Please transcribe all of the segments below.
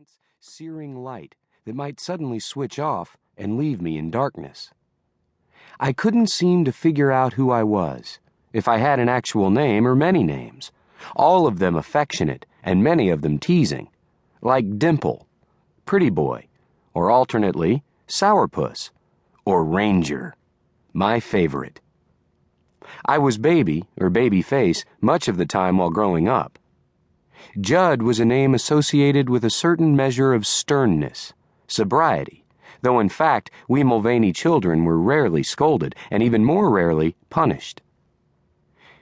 intense, searing light that might suddenly switch off and leave me in darkness. I couldn't seem to figure out who I was, if I had an actual name or many names, all of them affectionate and many of them teasing, like Dimple, Pretty Boy, or alternately, Sourpuss, or Ranger, my favorite. I was Baby, or Babyface, much of the time while growing up. Judd was a name associated with a certain measure of sternness, sobriety, though in fact we Mulvaney children were rarely scolded and even more rarely punished.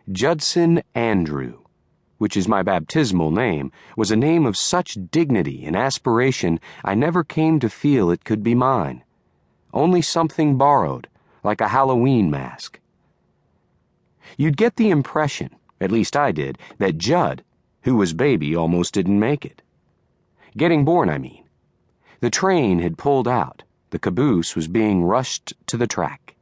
Judson Andrew, which is my baptismal name, was a name of such dignity and aspiration I never came to feel it could be mine. Only something borrowed, like a Halloween mask. You'd get the impression, at least I did, that Judd, who was Baby, almost didn't make it. Getting born, I mean. The train had pulled out. The caboose was being rushed to the track.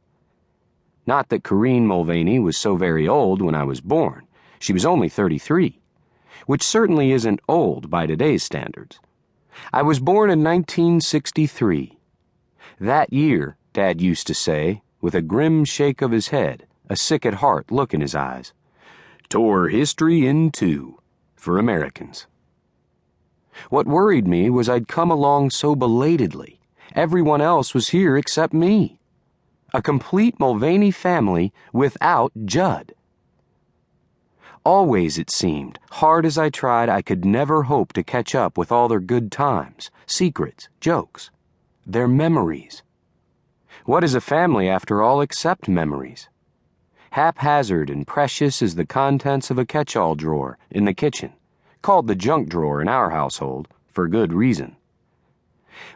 Not that Corinne Mulvaney was so very old when I was born. She was only 33, which certainly isn't old by today's standards. I was born in 1963. That year, Dad used to say, with a grim shake of his head, a sick-at-heart look in his eyes, tore history in two for Americans. What worried me was I'd come along so belatedly. Everyone else was here except me. A complete Mulvaney family without Judd. Always, it seemed, hard as I tried, I could never hope to catch up with all their good times, secrets, jokes, their memories. What is a family, after all, except memories? Haphazard and precious as the contents of a catch-all drawer in the kitchen, called the junk drawer in our household, for good reason.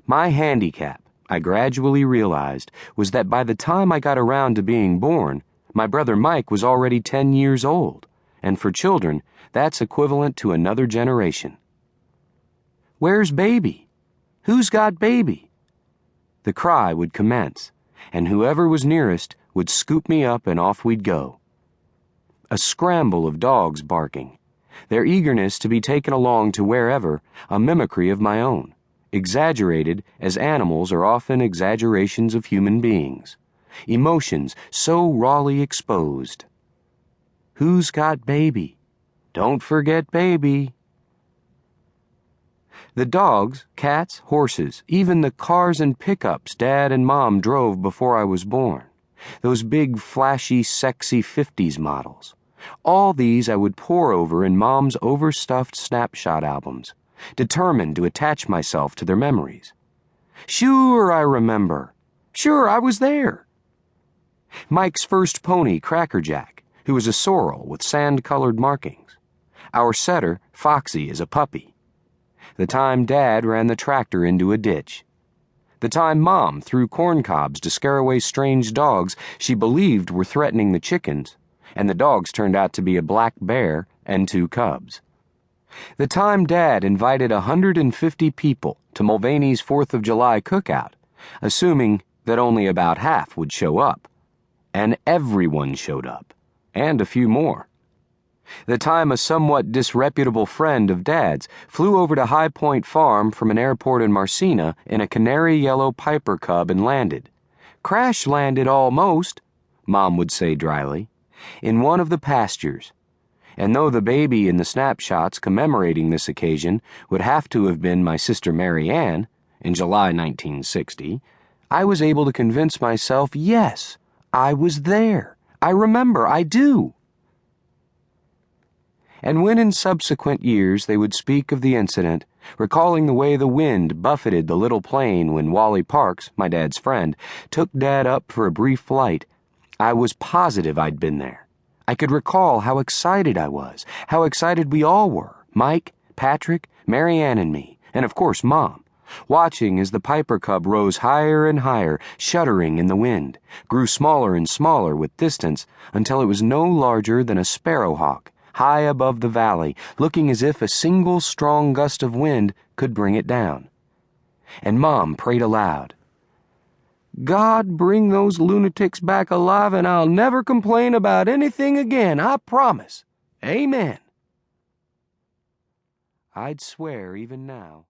My handicap, I gradually realized, was that by the time I got around to being born, my brother Mike was already 10 years old, and for children, that's equivalent to another generation. Where's Baby? Who's got Baby? The cry would commence, and whoever was nearest would scoop me up and off we'd go. A scramble of dogs barking, their eagerness to be taken along to wherever, a mimicry of my own, exaggerated as animals are often exaggerations of human beings, emotions so rawly exposed. Who's got Baby? Don't forget Baby. The dogs, cats, horses, even the cars and pickups Dad and Mom drove before I was born, those big, flashy, sexy 50s models. All these I would pore over in Mom's overstuffed snapshot albums, determined to attach myself to their memories. Sure, I remember. Sure, I was there. Mike's first pony, Crackerjack, who was a sorrel with sand-colored markings. Our setter, Foxy, as a puppy. The time Dad ran the tractor into a ditch. The time Mom threw corn cobs to scare away strange dogs she believed were threatening the chickens, and the dogs turned out to be a black bear and 2 cubs. The time Dad invited 150 people to Mulvaney's 4th of July cookout, assuming that only about half would show up. And everyone showed up, and a few more. The time a somewhat disreputable friend of Dad's flew over to High Point Farm from an airport in Marcina in a canary yellow Piper Cub and landed. Crash-landed almost, Mom would say dryly, in one of the pastures. And though the baby in the snapshots commemorating this occasion would have to have been my sister Mary Ann, in July 1960, I was able to convince myself, yes, I was there. I remember, I do. And when in subsequent years they would speak of the incident, recalling the way the wind buffeted the little plane when Wally Parks, my dad's friend, took Dad up for a brief flight, I was positive I'd been there. I could recall how excited I was, how excited we all were, Mike, Patrick, Mary Ann and me, and of course Mom, watching as the Piper Cub rose higher and higher, shuddering in the wind, grew smaller and smaller with distance until it was no larger than a sparrowhawk, high above the valley, looking as if a single strong gust of wind could bring it down. And Mom prayed aloud, God, bring those lunatics back alive and I'll never complain about anything again, I promise. Amen. I'd swear even now